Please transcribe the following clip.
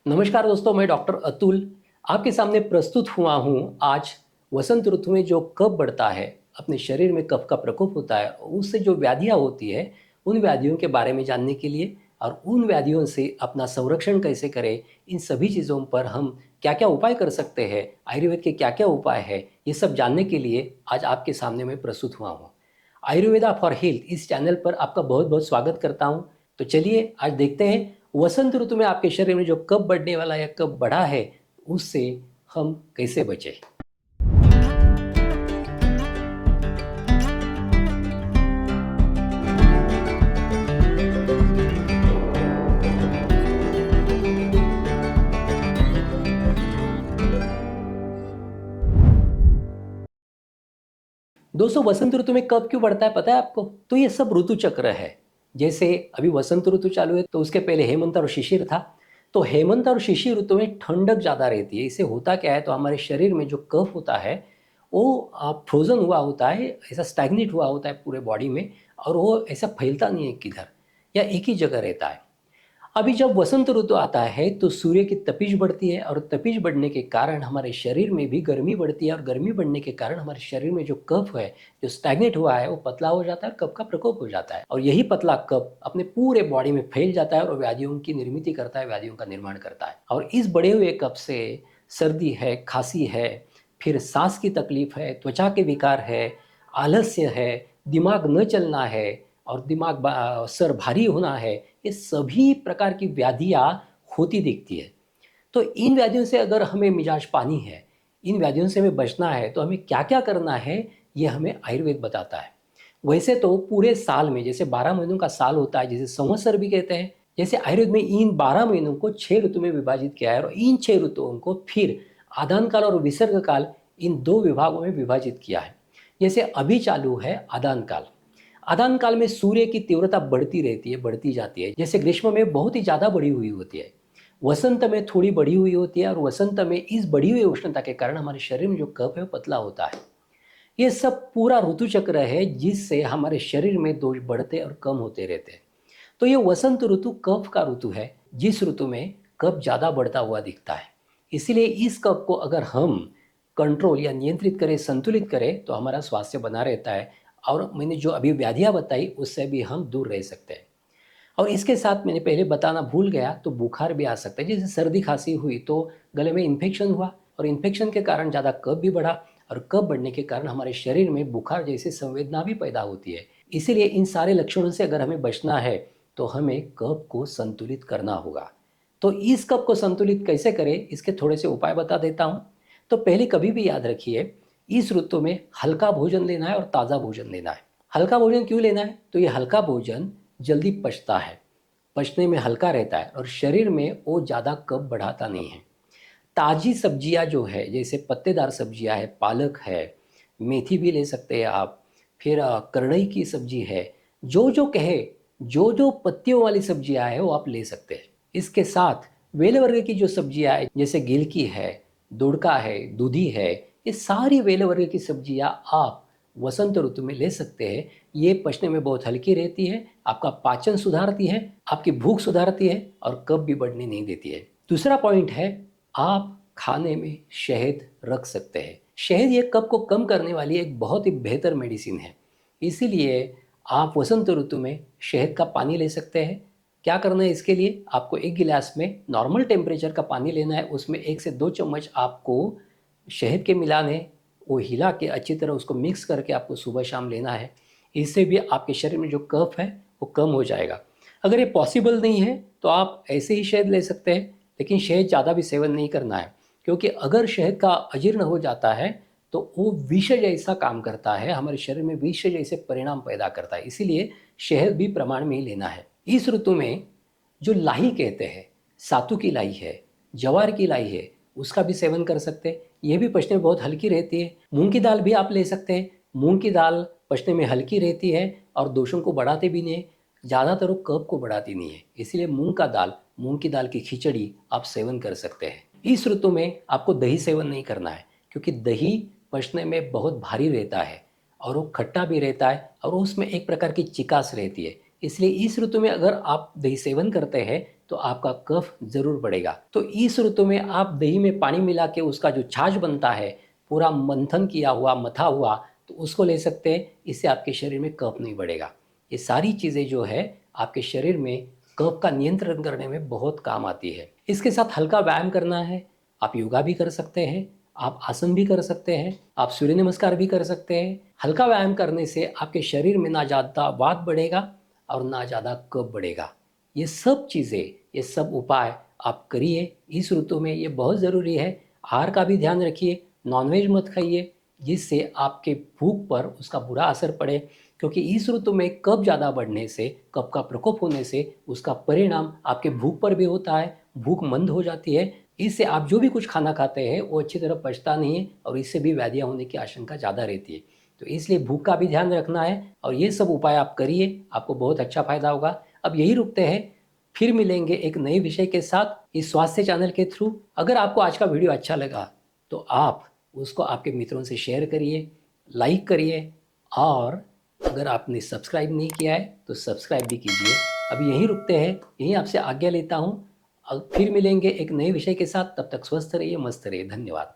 नमस्कार दोस्तों, मैं डॉक्टर अतुल आपके सामने प्रस्तुत हुआ हूँ आज वसंत ऋतु में जो कफ बढ़ता है, अपने शरीर में कफ का प्रकोप होता है, उससे जो व्याधियाँ होती है, उन व्याधियों के बारे में जानने के लिए और उन व्याधियों से अपना संरक्षण कैसे करें, इन सभी चीज़ों पर हम क्या-क्या उपाय कर सकते हैं, आयुर्वेद के क्या-क्या उपाय हैं, ये सब जानने के लिए आज आपके सामने मैं प्रस्तुत हुआ हूँ। आयुर्वेदा फॉर हेल्थ इस चैनल पर आपका बहुत-बहुत स्वागत करता हूँ। तो चलिए आज देखते हैं वसंत ऋतु में आपके शरीर में जो कफ बढ़ने वाला या कफ बढ़ा है, उससे हम कैसे बचें। दोस्तों, वसंत ऋतु में कब क्यों बढ़ता है पता है आपको? तो ये सब ऋतु चक्र है। जैसे अभी वसंत ऋतु चालू है तो उसके पहले हेमंत और शिशिर था। तो हेमंत और शिशिर ऋतु में ठंडक ज़्यादा रहती है। इससे होता क्या है, तो हमारे शरीर में जो कफ होता है वो फ्रोज़न हुआ होता है, ऐसा स्टैग्नेट हुआ होता है पूरे बॉडी में, और वो ऐसा फैलता नहीं है किधर, या एक ही जगह रहता है। अभी जब वसंत ऋतु आता है तो सूर्य की तपिश बढ़ती है, और तपिश बढ़ने के कारण हमारे शरीर में भी गर्मी बढ़ती है, और गर्मी बढ़ने के कारण हमारे शरीर में जो कफ है, जो स्टैग्नेट हुआ है, वो पतला हो जाता है और कफ का प्रकोप हो जाता है, और यही पतला कफ अपने पूरे बॉडी में फैल जाता है और व्याधियों की निर्मित करता है, व्याधियों का निर्माण करता है। और इस बढ़े हुए कफ से सर्दी है, खांसी है, फिर सांस की तकलीफ है, त्वचा के विकार है, आलस्य है, दिमाग न चलना है, और सर भारी होना है, ये सभी प्रकार की व्याधियाँ होती दिखती है। तो इन व्याधियों से अगर हमें मिजाज पानी है, इन व्याधियों से हमें बचना है, तो हमें क्या-क्या करना है, ये हमें आयुर्वेद बताता है। वैसे तो पूरे साल में जैसे 12 महीनों का साल होता है, जिसे संवत्सर भी कहते हैं, जैसे आयुर्वेद में इन 12 महीनों को 6 ऋतु में विभाजित किया है, और इन 6 ऋतुओं को फिर आदान काल और विसर्ग काल, इन 2 विभागों में विभाजित किया है। जैसे अभी चालू है आदान काल। आदान काल में सूर्य की तीव्रता बढ़ती रहती है, बढ़ती जाती है। जैसे ग्रीष्म में बहुत ही ज़्यादा बढ़ी हुई होती है, वसंत में थोड़ी बढ़ी हुई होती है, और वसंत में इस बढ़ी हुई उष्णता के कारण हमारे शरीर में जो कफ है वो पतला होता है। ये सब पूरा ऋतु चक्र है, जिससे हमारे शरीर में दोष बढ़ते और कम होते रहते हैं। तो ये वसंत ऋतु कफ का ऋतु है, जिस ऋतु में कफ ज़्यादा बढ़ता हुआ दिखता है। इसीलिए इस कफ को अगर हम कंट्रोल या नियंत्रित करें, संतुलित करें, तो हमारा स्वास्थ्य बना रहता है, और मैंने जो अभी व्याधियाँ बताई उससे भी हम दूर रह सकते हैं। और इसके साथ मैंने पहले बताना भूल गया, तो बुखार भी आ सकता है। जैसे सर्दी खांसी हुई तो गले में इन्फेक्शन हुआ, और इन्फेक्शन के कारण ज़्यादा कफ भी बढ़ा, और कफ बढ़ने के कारण हमारे शरीर में बुखार जैसी संवेदना भी पैदा होती है। इसीलिए इन सारे लक्षणों से अगर हमें बचना है, तो हमें कफ को संतुलित करना होगा। तो इस कफ को संतुलित कैसे करें, इसके थोड़े से उपाय बता देता हूँ। तो पहले कभी भी याद रखिए, इस ऋतु में हल्का भोजन लेना है और ताज़ा भोजन लेना है। हल्का भोजन क्यों लेना है? तो ये हल्का भोजन जल्दी पचता है, पचने में हल्का रहता है, और शरीर में वो ज़्यादा कफ बढ़ाता नहीं है। ताज़ी सब्जियां जो है, जैसे पत्तेदार सब्जियां है, पालक है, मेथी भी ले सकते हैं आप, फिर करड़ई की सब्जी है, जो जो कहे, जो जो पत्तियों वाली सब्जियां है वो आप ले सकते हैं। इसके साथ वेल वर्ग की जो सब्जियां है, जैसे गिलकी है, दुड़का है, दूधी है, ये सारी वेल वर्ग की सब्जियां आप वसंत ऋतु में ले सकते हैं। ये पचने में बहुत हल्की रहती है, आपका पाचन सुधारती है, आपकी भूख सुधारती है, और कफ भी बढ़ने नहीं देती है। दूसरा पॉइंट है, आप खाने में शहद रख सकते हैं। शहद ये कफ को कम करने वाली एक बहुत ही बेहतर मेडिसिन है। इसीलिए आप वसंत ऋतु में शहद का पानी ले सकते हैं। क्या करना है इसके लिए? आपको एक गिलास में नॉर्मल टेम्परेचर का पानी लेना है, उसमें 1 से 2 चम्मच आपको शहद के मिलाने, वो हिला के अच्छी तरह उसको मिक्स करके आपको सुबह शाम लेना है। इससे भी आपके शरीर में जो कफ है वो कम हो जाएगा। अगर ये पॉसिबल नहीं है तो आप ऐसे ही शहद ले सकते हैं, लेकिन शहद ज़्यादा भी सेवन नहीं करना है, क्योंकि अगर शहद का अजीर्ण हो जाता है तो वो विष जैसा काम करता है, हमारे शरीर में विष जैसे परिणाम पैदा करता है। इसीलिए शहद भी प्रमाण में ही लेना है। इस ऋतु में जो लाही कहते हैं, सातू की लाई है, जवार की लाई है, उसका भी सेवन कर सकते हैं। ये भी पचने में बहुत हल्की रहती है। मूंग की दाल भी आप ले सकते हैं। मूंग की दाल पचने में हल्की रहती है और दोषों को बढ़ाते भी नहीं है, ज़्यादातर वो कफ को बढ़ाती नहीं है। इसलिए मूंग की दाल की खिचड़ी आप सेवन कर सकते हैं। इस ऋतु में आपको दही सेवन नहीं करना है, क्योंकि दही पचने में बहुत भारी रहता है, और वो खट्टा भी रहता है, और उसमें एक प्रकार की चिकास रहती है। इसलिए इस ऋतु में अगर आप दही सेवन करते हैं तो आपका कफ ज़रूर बढ़ेगा। तो इस ऋतु में आप दही में पानी मिला के उसका जो छाछ बनता है, पूरा मंथन किया हुआ, मथा हुआ, तो उसको ले सकते हैं। इससे आपके शरीर में कफ नहीं बढ़ेगा। ये सारी चीज़ें जो है आपके शरीर में कफ का नियंत्रण करने में बहुत काम आती है। इसके साथ हल्का व्यायाम करना है। आप योगा भी कर सकते हैं, आप आसन भी कर सकते हैं, आप सूर्य नमस्कार भी कर सकते हैं। हल्का व्यायाम करने से आपके शरीर में ना ज़्यादा वात बढ़ेगा और ना ज़्यादा कफ बढ़ेगा। ये सब चीज़ें, ये सब उपाय आप करिए इस ऋतु में, ये बहुत ज़रूरी है। आहार का भी ध्यान रखिए, नॉनवेज मत खाइए जिससे आपके भूख पर उसका बुरा असर पड़े, क्योंकि इस ऋतु में कफ ज़्यादा बढ़ने से, कफ का प्रकोप होने से उसका परिणाम आपके भूख पर भी होता है। भूख मंद हो जाती है। इससे आप जो भी कुछ खाना खाते हैं वो अच्छी तरह पचता नहीं है और इससे भी व्याधियाँ होने की आशंका ज़्यादा रहती है। तो इसलिए भूख का भी ध्यान रखना है और ये सब उपाय आप करिए, आपको बहुत अच्छा फ़ायदा होगा। अब यही रुकते हैं, फिर मिलेंगे एक नए विषय के साथ इस स्वास्थ्य चैनल के थ्रू। अगर आपको आज का वीडियो अच्छा लगा तो आप उसको आपके मित्रों से शेयर करिए, लाइक करिए और अगर आपने सब्सक्राइब नहीं किया है तो सब्सक्राइब भी कीजिए। अब यहीं रुकते हैं, यहीं आपसे आज्ञा लेता हूँ। फिर मिलेंगे एक नए विषय के साथ। तब तक स्वस्थ रहिए, मस्त रहिए। धन्यवाद।